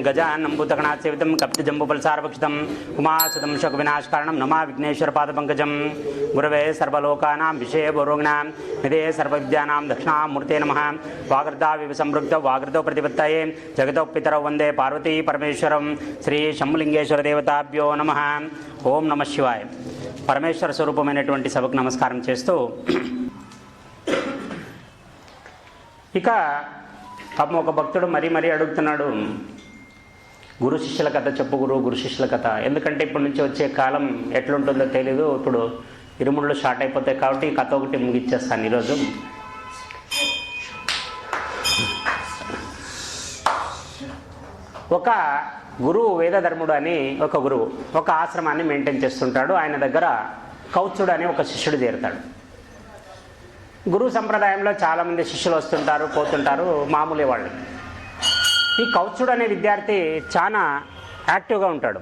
गजाननं भूतगणासेवितं कपितजम्बूफलसारभक्षितं उमासुतं शोकविनाशकारणं नमा विघ्नेश्वरपादपङ्कजं गुरवे सर्वलोकानां विषयपूर्वज्ञां निधे सर्वविद्यानां दक्षिणामूर्ते नमः। वागर्धाविव संवृक्तौ वागर्धौ प्रतिपत्तये जगतौ पितरौ वन्दे पार्वती परमेश्वरं श्री शंभुलिंगेश्वर देवताभ्यो नमः। ఓం నమ శివాయ. పరమేశ్వర స్వరూపమైనటువంటి సభకు నమస్కారం చేస్తూ ఇక పాపం ఒక భక్తుడు మరీ అడుగుతున్నాడు, గురు శిష్యుల కథ చెప్పు గురు శిష్యుల కథ. ఎందుకంటే ఇప్పటి నుంచి వచ్చే కాలం ఎట్లుంటుందో తెలీదు. ఇప్పుడు ఇరుముళ్ళు స్టార్ట్ అయిపోతాయి కాబట్టి ఈ కథ ఒకటి ముగిచ్చేస్తాను ఈరోజు. ఒక గురువు వేదధర్ముడు అని ఒక గురువు ఒక ఆశ్రమాన్ని మెయింటైన్ చేస్తుంటాడు. ఆయన దగ్గర కౌత్సుడు అని ఒక శిష్యుడు చేరుతాడు. గురువు సంప్రదాయంలో చాలామంది శిష్యులు వస్తుంటారు పోతుంటారు, మామూలే వాళ్ళు. ఈ కౌత్సుడు అనే విద్యార్థి చాలా యాక్టివ్గా ఉంటాడు.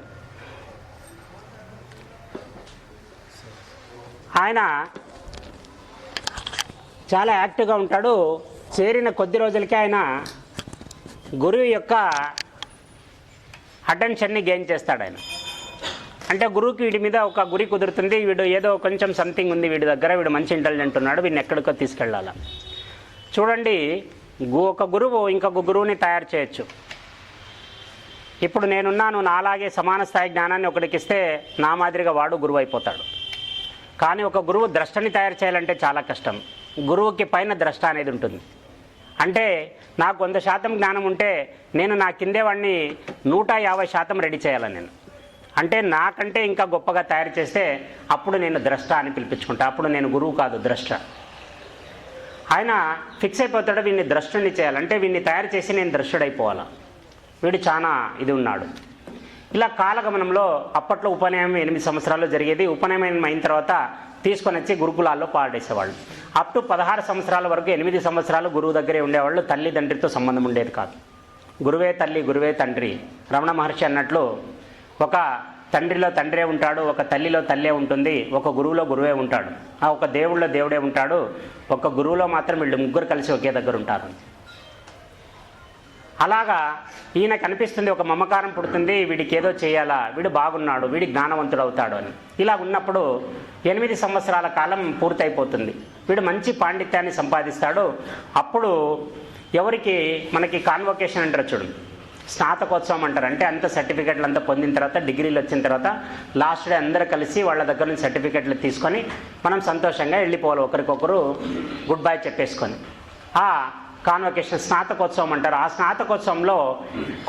ఆయన చాలా యాక్టివ్గా ఉంటాడు. చేరిన కొద్ది రోజులకే ఆయన గురువు యొక్క అటెన్షన్ని గెయిన్ చేస్తాడు. ఆయన అంటే గురువుకి వీడి మీద ఒక గురి కుదురుతుంది. వీడు ఏదో కొంచెం సంథింగ్ ఉంది వీడి దగ్గర, వీడు మంచి ఇంటెలిజెంట్ ఉన్నాడు, వీడిని ఎక్కడికో తీసుకెళ్ళాలి. చూడండి, ఒక గురువు ఇంకొక గురువుని తయారు చేయొచ్చు. ఇప్పుడు నేనున్నాను, నాలాగే సమాన స్థాయి జ్ఞానాన్ని ఒకటికి ఇస్తే నా మాదిరిగా వాడు గురువు అయిపోతాడు. కానీ ఒక గురువు ద్రష్టని తయారు చేయాలంటే చాలా కష్టం. గురువుకి పైన ద్రష్ట అనేది ఉంటుంది. అంటే నాకు 100% జ్ఞానం ఉంటే నేను నా కిందే వాడిని 150% రెడీ చేయాలని నేను. అంటే నాకంటే ఇంకా గొప్పగా తయారు చేస్తే అప్పుడు నేను ద్రష్ట అని పిలిపించుకుంటా. అప్పుడు నేను గురువు కాదు, ద్రష్ట. ఆయన ఫిక్స్ అయిపోతాడు, వీడిని ద్రష్టుని చేయాలంటే వీడిని తయారు చేసి నేను ద్రష్టుడైపోవాలా. వీడు చాలా ఇది ఉన్నాడు. ఇలా కాలగమనంలో అప్పట్లో ఉపనయనం 8 సంవత్సరాలు జరిగేది. ఉపనయనం అయిన తర్వాత తీసుకొని వచ్చి గురుకులాల్లో పాడేసేవాళ్ళు. అప్ టు 16 సంవత్సరాల వరకు 8 సంవత్సరాలు గురువు దగ్గరే ఉండేవాళ్ళు. తల్లిదండ్రితో సంబంధం ఉండేది కాదు. గురువే తల్లి గురువే తండ్రి. రమణ మహర్షి అన్నట్లు ఒక తండ్రిలో తండ్రే ఉంటాడు, ఒక తల్లిలో తల్లే ఉంటుంది, ఒక గురువులో గురువే ఉంటాడు, ఒక దేవుళ్ళో దేవుడే ఉంటాడు, ఒక గురువులో మాత్రం వీళ్ళు ముగ్గురు కలిసి ఒకే దగ్గర ఉంటారు. అలాగా ఈయన కనిపిస్తుంది, ఒక మమకారం పుడుతుంది, వీడికి ఏదో చేయాలా, వీడు బాగున్నాడు, వీడి జ్ఞానవంతుడు అవుతాడు అని. ఇలా ఉన్నప్పుడు 8 సంవత్సరాల కాలం పూర్తయిపోతుంది. వీడు మంచి పాండిత్యాన్ని సంపాదిస్తాడు. అప్పుడు ఎవరికి మనకి కాన్వొకేషన్ అంటారు చూడు, స్నాతకోత్సవం అంటారు. అంటే అంత సర్టిఫికెట్లు అంతా పొందిన తర్వాత, డిగ్రీలు వచ్చిన తర్వాత లాస్ట్ డే అందరూ కలిసి వాళ్ళ దగ్గర నుంచి సర్టిఫికెట్లు తీసుకొని మనం సంతోషంగా వెళ్ళిపోవాలి, ఒకరికొకరు గుడ్ బై చెప్పేసుకొని. ఆ కాన్వొకేషన్ స్నాతకోత్సవం అంటారు. ఆ స్నాతకోత్సవంలో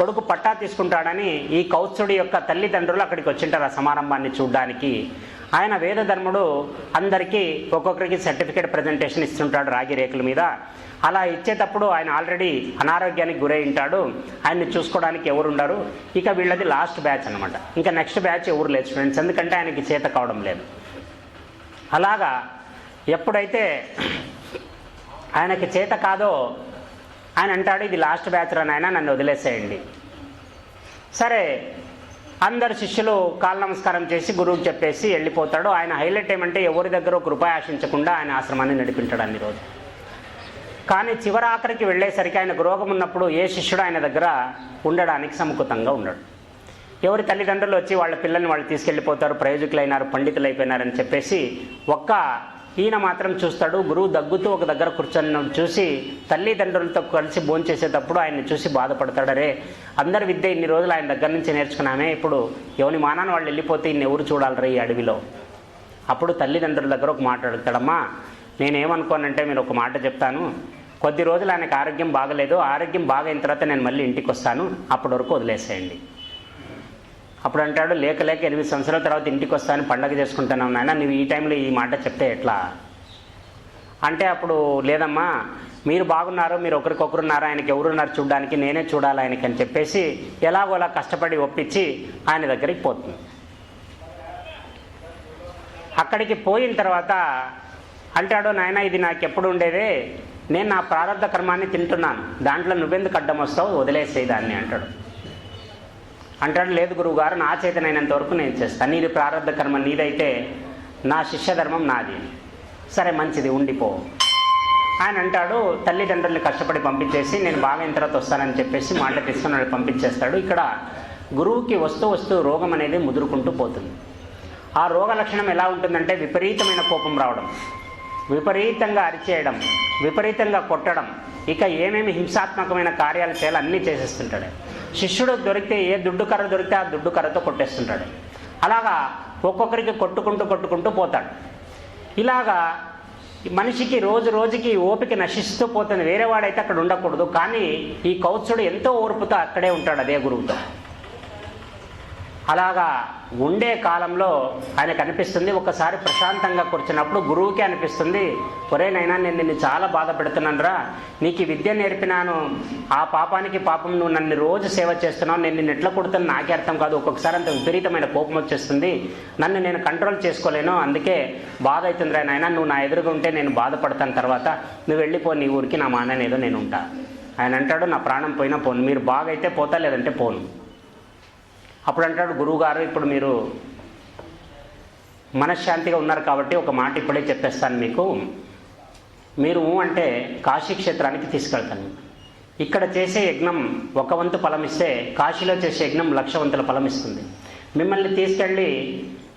కొడుకు పట్టా తీసుకుంటాడని ఈ కౌత్సుడి యొక్క తల్లిదండ్రులు అక్కడికి వచ్చింటారు ఆ సమారంభాన్ని చూడడానికి. ఆయన వేదధర్ముడు అందరికీ ఒక్కొక్కరికి సర్టిఫికేట్ ప్రజెంటేషన్ ఇస్తుంటాడు రాగి రేకుల మీద. అలా ఇచ్చేటప్పుడు ఆయన ఆల్రెడీ అనారోగ్యానికి గురై ఉంటాడు. ఆయన్ని చూసుకోవడానికి ఎవరు ఉండరు. ఇక వీళ్ళది లాస్ట్ బ్యాచ్ అనమాట. ఇంకా నెక్స్ట్ బ్యాచ్ ఎవరు లేదు స్టూడెంట్స్, ఎందుకంటే ఆయనకి చేత కావడం లేదు. అలాగా ఎప్పుడైతే ఆయనకి చేత కాదో ఆయన అంటాడు, ఇది లాస్ట్ బ్యాచ్ రా నాయనా, నన్ను వదిలేసేయండి. సరే, అందరు శిష్యులు కాళ్ళ నమస్కారం చేసి గురువుకి చెప్పేసి వెళ్ళిపోతాడు. ఆయన హైలైట్ ఏమంటే ఎవరి దగ్గర ఒక రూపాయి ఆశించకుండా ఆయన ఆశ్రమాన్ని నడిపించాడు అన్ని రోజు. కానీ చివరి ఆఖరికి వెళ్ళేసరికి ఆయనకు రోగం ఉన్నప్పుడు ఏ శిష్యుడు ఆయన దగ్గర ఉండడానికి సముఖతంగా ఉండడు. ఎవరి తల్లిదండ్రులు వచ్చి వాళ్ళ పిల్లల్ని వాళ్ళు తీసుకెళ్ళిపోతారు, ప్రయోజకులైనారు, పండితులు అయిపోయినారని చెప్పేసి ఒక్క ఈయన మాత్రం చూస్తాడు. గురువు దగ్గుతూ ఒక దగ్గర కూర్చొని చూసి తల్లిదండ్రులతో కలిసి భోంచేసేటప్పుడు ఆయన్ని చూసి బాధపడతాడు. అరే, అందరి విద్య ఇన్ని రోజులు ఆయన దగ్గర నుంచి నేర్చుకున్నామే, ఇప్పుడు ఎవరి మానాన్ని వాళ్ళు వెళ్ళిపోతే ఇన్ని ఎవరు చూడాలరా ఈ అడవిలో. అప్పుడు తల్లిదండ్రుల దగ్గర ఒక మాట అడుగుతాడమ్మా, నేనేమనుకోనంటే మీరు ఒక మాట చెప్తాను, కొద్ది రోజులు ఆయనకు ఆరోగ్యం బాగలేదు, ఆరోగ్యం బాగైన తర్వాత నేను మళ్ళీ ఇంటికి వస్తాను, అప్పటి వరకు వదిలేసేయండి. అప్పుడు అంటాడు, లేక 8 సంవత్సరాల తర్వాత ఇంటికి వస్తాను, పండగ చేసుకుంటున్నాను నాయన, నువ్వు ఈ టైంలో ఈ మాట చెప్తే ఎట్లా అంటే, అప్పుడు లేదమ్మా, మీరు బాగున్నారు, మీరు ఒకరికొకరున్నారు, ఆయనకి ఎవరున్నారు చూడడానికి, నేనే చూడాలి ఆయనకి అని చెప్పేసి ఎలాగోలా కష్టపడి ఒప్పించి ఆయన దగ్గరికి పోతుంది. అక్కడికి పోయిన తర్వాత అంటాడు, నాయన ఇది నాకు ఎప్పుడు ఉండేదే, నేను నా ప్రారంభ కర్మాన్ని తింటున్నాను, దాంట్లో నువ్వెందుకు అడ్డం వస్తావు, వదిలేసేదాన్ని అంటాడు. లేదు గురువుగారు, నా చేతనైనంత వరకు నేను చేస్తాను, నీది ప్రారంభ కర్మ నీదైతే నా శిష్య ధర్మం నాది. సరే మంచిది, ఉండిపో. ఆయన అంటాడు, తల్లిదండ్రుల్ని కష్టపడి పంపించేసి నేను బాగా అయిన తర్వాత వస్తానని చెప్పేసి మాట తీసుకుని వాళ్ళు పంపించేస్తాడు. ఇక్కడ గురువుకి వస్తూ రోగం అనేది ముదురుకుంటూ పోతుంది. ఆ రోగ లక్షణం ఎలా ఉంటుందంటే విపరీతమైన కోపం రావడం, విపరీతంగా అరిచేయడం, విపరీతంగా కొట్టడం, ఇక ఏమేమి హింసాత్మకమైన కార్యాలు చేయాలో అన్నీ చేసేస్తుంటాడు. శిష్యుడు దొరికితే ఏ దుడ్డు కర్ర దొరికితే ఆ దుడ్డు కర్రతో కొట్టేస్తుంటాడు. అలాగా ఒక్కొక్కరికి కొట్టుకుంటూ పోతాడు. ఇలాగా మనిషికి రోజుకి ఓపిక నశిస్తూ పోతుంది. వేరేవాడైతే అక్కడ ఉండకూడదు, కానీ ఈ కౌత్సుడు ఎంతో ఓర్పుతో అక్కడే ఉంటాడు అదే గురువుతో. అలాగా ఉండే కాలంలో ఆయనకు అనిపిస్తుంది, ఒకసారి ప్రశాంతంగా కూర్చున్నప్పుడు గురువుకే అనిపిస్తుంది, ఒరేనైనా నేను నిన్ను చాలా బాధ పెడుతున్నాను రా, నీకు ఈ విద్య నేర్పినాను, ఆ పాపానికి పాపం నువ్వు నన్ను రోజు సేవ చేస్తున్నావు, నేను నిన్ను ఎట్లా కొడుతున్నా నాకే అర్థం కాదు, ఒక్కొక్కసారి అంత విపరీతమైన కోపం వచ్చేస్తుంది, నన్ను నేను కంట్రోల్ చేసుకోలేను, అందుకే బాధ అవుతుందిరా నాయన, నువ్వు నా ఎదురుగా ఉంటే నేను బాధపడతాను, తర్వాత నువ్వు వెళ్ళిపో నీ ఊరికి, నా మానేదో నేను ఉంటా. ఆయన అంటాడు, నా ప్రాణం పోయినా పోను, మీరు బాగా అయితే పోతా, లేదంటే పోను. అప్పుడు అంటాడు, గురువుగారు ఇప్పుడు మీరు మనశ్శాంతిగా ఉన్నారు కాబట్టి ఒక మాట ఇప్పుడే చెప్పేస్తాను మీకు, మీరు అంటే కాశీ క్షేత్రానికి తీసుకెళ్తాను. ఇక్కడ చేసే యజ్ఞం 1 వంతు ఫలం ఇస్తే కాశీలో చేసే యజ్ఞం 1,00,000 వంతుల ఫలం ఇస్తుంది. మిమ్మల్ని తీసుకెళ్ళి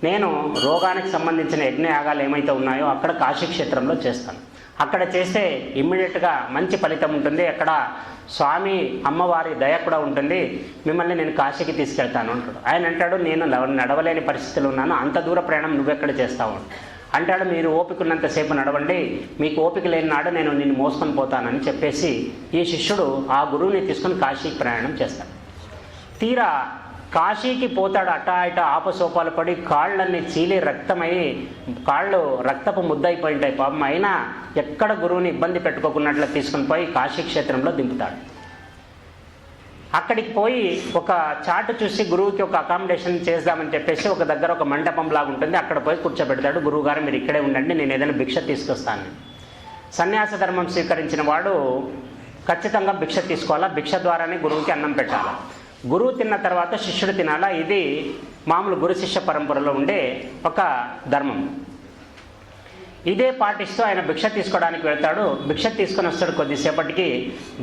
నేను రోగానికి సంబంధించిన యజ్ఞయాగాలు ఏమైతే ఉన్నాయో అక్కడ కాశీ క్షేత్రంలో చేస్తాను. అక్కడ చేస్తే ఇమ్మీడియట్గా మంచి ఫలితం ఉంటుంది, అక్కడ స్వామి అమ్మవారి దయ కూడా ఉంటుంది, మిమ్మల్ని నేను కాశీకి తీసుకెళ్తాను అంటాడు. ఆయన అంటాడు, నేను నడవలేని పరిస్థితులు ఉన్నాను, అంత దూర ప్రయాణం నువ్వెక్కడ చేస్తావు అంటాడు. మీరు ఓపిక ఉన్నంతసేపు నడవండి, మీకు ఓపిక లేని నాడు నేను నిన్ను మోసుకొని పోతానని చెప్పేసి ఈ శిష్యుడు ఆ గురువుని తీసుకుని కాశీకి ప్రయాణం చేస్తాడు. తీరా కాశీకి పోతాడు, అటా ఇటా ఆపసోపాలు పడి కాళ్ళన్నీ చీలి రక్తమై కాళ్ళు రక్తపు ముద్దయిపోయి ఉంటాయి పాపం, అయినా ఎక్కడ గురువుని ఇబ్బంది పెట్టుకోకున్నట్లు తీసుకుని పోయి కాశీ క్షేత్రంలో దింపుతాడు. అక్కడికి పోయి ఒక చాటు చూసి గురువుకి ఒక అకామిడేషన్ చేద్దామని చెప్పేసి ఒక దగ్గర ఒక మండపం లాగా ఉంటుంది, అక్కడ పోయి కూర్చోబెడతాడు. గురువుగారు మీరు ఇక్కడే ఉండండి, నేను ఏదైనా భిక్ష తీసుకొస్తాను. సన్యాస ధర్మం స్వీకరించిన వాడు ఖచ్చితంగా భిక్ష తీసుకోవాలా, భిక్ష ద్వారానే గురువుకి అన్నం పెట్టాలా, గురువు తిన్న తర్వాత శిష్యుడు తినాలా, ఇది మామూలు గురు శిష్య పరంపరలో ఉండే ఒక ధర్మం. ఇదే పాటిస్తూ ఆయన భిక్ష తీసుకోవడానికి వెళ్తాడు. భిక్ష తీసుకొని వస్తాడు. కొద్దిసేపటికి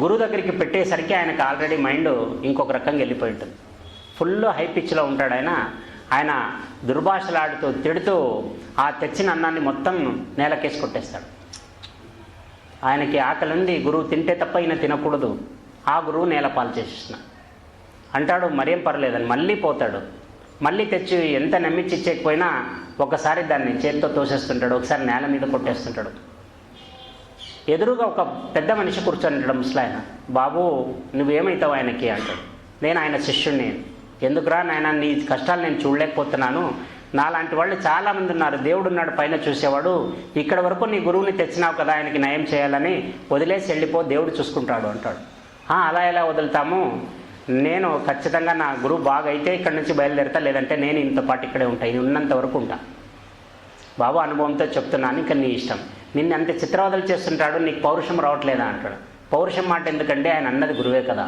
గురువు దగ్గరికి పెట్టేసరికి ఆయనకు ఆల్రెడీ మైండ్ ఇంకొక రకంగా వెళ్ళిపోయి ఉంటుంది, ఫుల్ హై పిచ్లో ఉంటాడు. ఆయన దుర్భాషలాడుతూ తిడుతూ ఆ తెచ్చిన అన్నాన్ని మొత్తం నేలకేసి కొట్టేస్తాడు. ఆయనకి ఆకలి ఉంది, గురువు తింటే తప్ప ఈయన తినకూడదు, ఆ గురువు నేలపాలు చేసేస్తున్నాడు. అంటాడు, మరేం పర్లేదని మళ్ళీ పోతాడు. మళ్ళీ తెచ్చి ఎంత నమ్మించి ఇచ్చేకపోయినా ఒకసారి దాన్ని చేతితో తోసేస్తుంటాడు, ఒకసారి నేల మీద కొట్టేస్తుంటాడు. ఎదురుగా ఒక పెద్ద మనిషి కూర్చొని ఉంటాడు, ముసలాయన. బాబు నువ్వేమవుతావు ఆయనకి అంటాడు. నేను ఆయన శిష్యుడిని. ఎందుకురా నాయన, నీ కష్టాలు నేను చూడలేకపోతున్నాను, నాలాంటి వాళ్ళు చాలామంది ఉన్నారు, దేవుడు ఉన్నాడు పైన చూసేవాడు, ఇక్కడ వరకు నీ గురువుని తెచ్చినావు కదా, ఆయనకి నయం చేయాలని వదిలేసి వెళ్ళిపో, దేవుడు చూసుకుంటాడు అంటాడు. అలా ఎలా వదులుతాము, నేను ఖచ్చితంగా నా గురువు బాగా అయితే ఇక్కడి నుంచి బయలుదేరుతా, లేదంటే నేను ఇంత పాటు ఇక్కడే ఉంటాను, నేను ఉన్నంత వరకు ఉంటా బాబు, అనుభవంతో చెప్తున్నాను, ఇంకా నీ ఇష్టం. నిన్ను అంత చిత్రవదలు చేస్తుంటాడు, నీకు పౌరుషం రావట్లేదా అంటాడు. పౌరుషం మాట ఎందుకంటే ఆయన అన్నది గురువే కదా,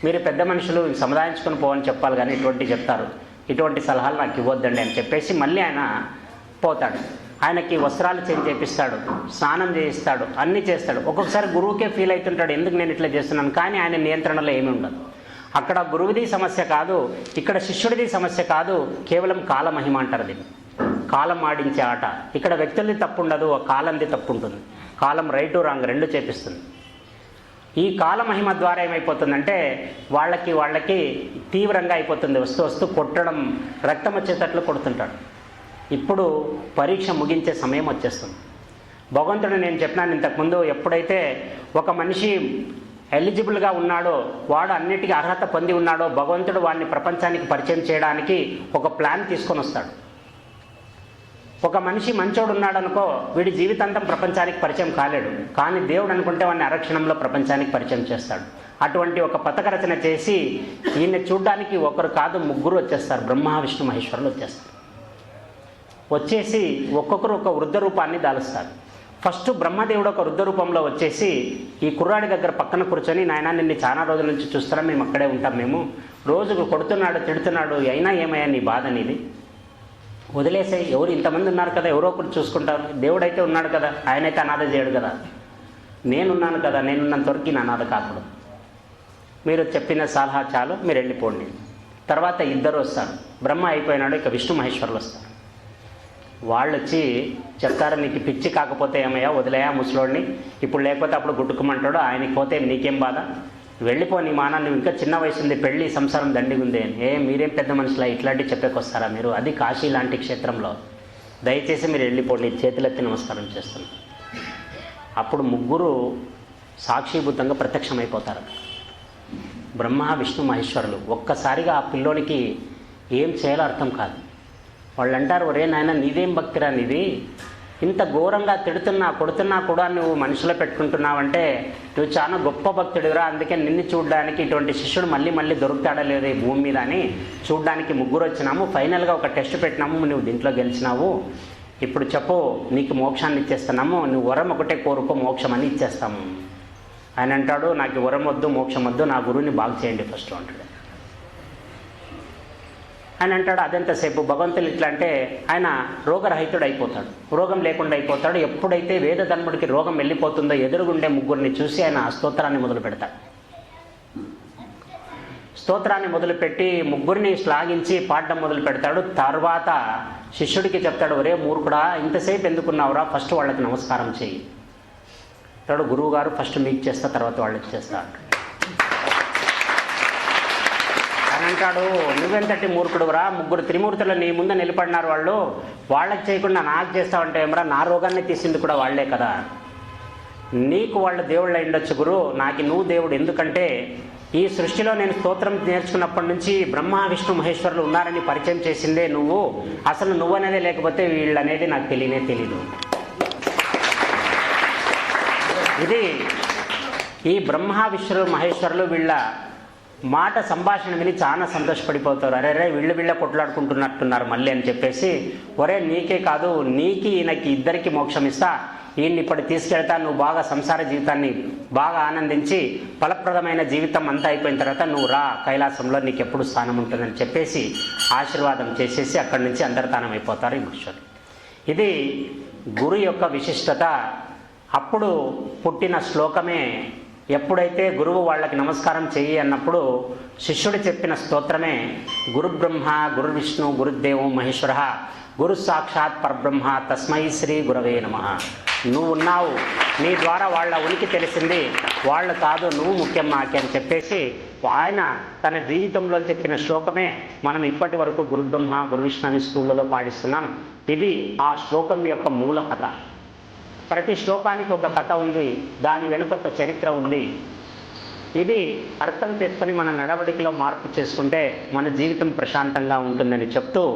మీరు పెద్ద మనుషులు సముదాయించుకొని పోవని చెప్పాలి, కానీ ఇటువంటి చెప్తారు, ఇటువంటి సలహాలు నాకు ఇవ్వద్దండి అని చెప్పేసి మళ్ళీ ఆయన పోతాడు. ఆయనకి వస్త్రాలు చేంజ్ చేపిస్తాడు, స్నానం చేయిస్తాడు, అన్నీ చేస్తాడు. ఒక్కొక్కసారి గురువుకే ఫీల్ అవుతుంటాడు, ఎందుకు నేను ఇట్లా చేస్తున్నాను, కానీ ఆయన నియంత్రణలో ఏమీ ఉండదు. అక్కడ గురువుది సమస్య కాదు, ఇక్కడ శిష్యుడిది సమస్య కాదు, కేవలం కాలమహిమ అంటారు దీన్ని, కాలం ఆడించే ఆట. ఇక్కడ వ్యక్తులది తప్పు ఉండదు, కాలంది తప్పు ఉంటుంది. కాలం రైటు రాంగ్ రెండు చేపిస్తుంది. ఈ కాలమహిమ ద్వారా ఏమైపోతుందంటే వాళ్ళకి తీవ్రంగా అయిపోతుంది, వస్తూ కొట్టడం, రక్తం వచ్చేటట్లు కొడుతుంటాడు. ఇప్పుడు పరీక్ష ముగించే సమయం వచ్చేస్తుంది. భగవంతుడు నేను చెప్పినాను ఇంతకుముందు, ఎప్పుడైతే ఒక మనిషి ఎలిజిబుల్గా ఉన్నాడో, వాడు అన్నిటికీ అర్హత పొంది ఉన్నాడో, భగవంతుడు వాడిని ప్రపంచానికి పరిచయం చేయడానికి ఒక ప్లాన్ తీసుకొని వస్తాడు. ఒక మనిషి మంచోడు ఉన్నాడు అనుకో, వీడి జీవితాంతం ప్రపంచానికి పరిచయం కాలేడు, కానీ దేవుడు అనుకుంటే వాడిని అరక్షణంలో ప్రపంచానికి పరిచయం చేస్తాడు. అటువంటి ఒక పథక రచన చేసి ఈయన్ని చూడ్డానికి ఒకరు కాదు ముగ్గురు వచ్చేస్తారు, బ్రహ్మ విష్ణు మహేశ్వరులు వచ్చేస్తారు. వచ్చేసి ఒక్కొక్కరు ఒక వృద్ధ రూపాన్ని దాలుస్తారు. ఫస్ట్ బ్రహ్మదేవుడు ఒక వృద్ధ రూపంలో వచ్చేసి ఈ కుర్రాడి దగ్గర పక్కన కూర్చొని, నాయన నిన్ను చాలా రోజుల నుంచి చూస్తున్నాం, మేము అక్కడే ఉంటాం, మేము రోజుకు కొడుతున్నాడు తిడుతున్నాడు, అయినా ఏమయ్యా నీ బాధ అనేది, వదిలేసే, ఎవరు ఇంతమంది ఉన్నారు కదా, ఎవరో ఒకరు చూసుకుంటారు. దేవుడైతే ఉన్నాడు కదా, ఆయనైతే అనాథ చేయడు కదా. నేనున్నాను కదా, నేనున్నంత వరకు నా అనాథ కాకూడదు. మీరు చెప్పిన సలహా చాలు, మీరు వెళ్ళిపోండి. తర్వాత ఇద్దరు వస్తారు. బ్రహ్మ అయిపోయినాడు, ఇక విష్ణు మహేశ్వరులు వస్తారు. వాళ్ళు వచ్చి చెప్తారు, నీకు పిచ్చి కాకపోతే ఏమయ్యా, వదిలేయా ముసలోడిని, ఇప్పుడు లేకపోతే అప్పుడు గుట్టుకోమంటాడు, ఆయనకి పోతే నీకేం బాధ, వెళ్ళిపో, నీ మానా, నువ్వు ఇంకా చిన్న వయసు ఉంది, పెళ్ళి సంసారం దండిగా ఉంది అని. మీరేం పెద్ద మనుషులా ఇట్లాంటివి చెప్పేకొస్తారా మీరు, అది కాశీ లాంటి క్షేత్రంలో, దయచేసి మీరు వెళ్ళిపోండి, చేతులెత్తి నమస్కారం చేస్తున్నారు. అప్పుడు ముగ్గురు సాక్షిభూతంగా ప్రత్యక్షమైపోతారు. బ్రహ్మ విష్ణు మహేశ్వరులు. ఒక్కసారిగా ఆ పిల్లోనికి ఏం చేయాలో అర్థం కాదు. వాళ్ళు అంటారు, ఒరే నాయన, నీదేం భక్తిరా నీది, ఇంత ఘోరంగా తిడుతున్నా కొడుతున్నా కూడా నువ్వు మనసులో పెట్టుకుంటున్నావంటే నువ్వు చాలా గొప్ప భక్తుడిరా, అందుకే నిన్ను చూడడానికి ఇటువంటి శిష్యుడు మళ్ళీ మళ్ళీ దొరుకుతాడో లేదో ఈ భూమి మీద అని చూడడానికి ముగ్గురు వచ్చినాము. ఫైనల్గా ఒక టెస్ట్ పెట్టినాము, నువ్వు దీంట్లో గెలిచినావు, ఇప్పుడు చెప్పు, నీకు మోక్షాన్ని ఇచ్చేస్తున్నాము, నువ్వు వరం ఒకటే కోరుకో, మోక్షం అని ఇచ్చేస్తాము. ఆయన అంటాడు, నాకు వరం వద్దు, మోక్షం వద్దు, నా గురువుని బాగు చేయండి ఫస్ట్ అంటాడు. ఆయన అంటాడు, అదెంతసేపు, భగవంతులు ఇట్లా అంటే ఆయన రోగరహితుడు అయిపోతాడు, రోగం లేకుండా అయిపోతాడు. ఎప్పుడైతే వేదధర్ముడికి రోగం వెళ్ళిపోతుందో ఎదురుగుండే ముగ్గురిని చూసి ఆయన స్తోత్రాన్ని మొదలు పెడతాడు. స్తోత్రాన్ని మొదలుపెట్టి ముగ్గురిని శ్లాఘించి పాడడం మొదలు పెడతాడు. తర్వాత శిష్యుడికి చెప్తాడు, ఒరే మూర్ఖుడా, ఇంతసేపు ఎందుకున్నావురా, ఫస్ట్ వాళ్ళకి నమస్కారం చేయి అంటాడు. గురువు గారు, ఫస్ట్ మీకు చేస్తా, తర్వాత వాళ్ళకి చేస్తా అంటాడు. అని అంటాడు, నువ్వెంతటి మూర్ఖుడురా, ముగ్గురు త్రిమూర్తులు నీ ముందు నిలబడినారు, వాళ్ళకి చేయకుండా నాకు చేస్తావంటే ఏమరా, నా రోగాన్ని తీసింది కూడా వాళ్లే కదా, నీకు వాళ్ళు దేవుళ్ళు అయిండొచ్చు గురు, నాకు నువ్వు దేవుడు. ఎందుకంటే ఈ సృష్టిలో నేను స్తోత్రం నేర్చుకున్నప్పటి నుంచి బ్రహ్మ విష్ణు మహేశ్వరులు ఉన్నారని పరిచయం చేసిందే నువ్వు, అసలు నువ్వనేదే లేకపోతే వీళ్ళనేది నాకు తెలీదు. ఇది ఈ బ్రహ్మ విష్ణు మహేశ్వరులు వీళ్ళ మాట సంభాషణ విని చాలా సంతోషపడిపోతారు. అరే వీళ్ళ కొట్లాడుకుంటున్నట్టున్నారు మళ్ళీ అని చెప్పేసి, ఒరే నీకే కాదు, నీకు ఈయనకి ఇద్దరికి మోక్షం ఇస్తా, ఈయన్ని ఇప్పుడు తీసుకెళ్తా, నువ్వు బాగా సంసార జీవితాన్ని బాగా ఆనందించి ఫలప్రదమైన జీవితం అంతా అయిపోయిన తర్వాత నువ్వు రా, కైలాసంలో నీకు ఎప్పుడు స్థానం ఉంటుందని చెప్పేసి ఆశీర్వాదం చేసేసి అక్కడి నుంచి అంతర్ధానం అయిపోతారు ఈ మనుషులు. ఇది గురు యొక్క విశిష్టత. అప్పుడు పుట్టిన శ్లోకమే, ఎప్పుడైతే గురువు వాళ్ళకి నమస్కారం చెయ్యి అన్నప్పుడు శిష్యుడు చెప్పిన స్తోత్రమే, గురు బ్రహ్మ గురు విష్ణు గురుదేవో మహేశ్వర గురు సాక్షాత్ పరబ్రహ్మ తస్మై శ్రీ గురవే నమః. నువ్వు ఉన్నావు, నీ ద్వారా వాళ్ళ ఉనికి తెలిసింది, వాళ్ళు కాదు, నువ్వు ముఖ్యం మాకి అని చెప్పేసి ఆయన తన జీవితంలో చెప్పిన శ్లోకమే మనం ఇప్పటి వరకు గురు బ్రహ్మ గురు విష్ణు అని స్కూళ్ళలో పాటిస్తున్నాం. ఇది ఆ శ్లోకం యొక్క మూల కథ. ప్రతి శ్లోకానికి ఒక కథ ఉంది, దాని వెనుక ఒక చరిత్ర ఉంది. ఇది అర్థం చేసుకొని మన నడవడికలో మార్పు చేసుకుంటే మన జీవితం ప్రశాంతంగా ఉంటుందని చెప్తూ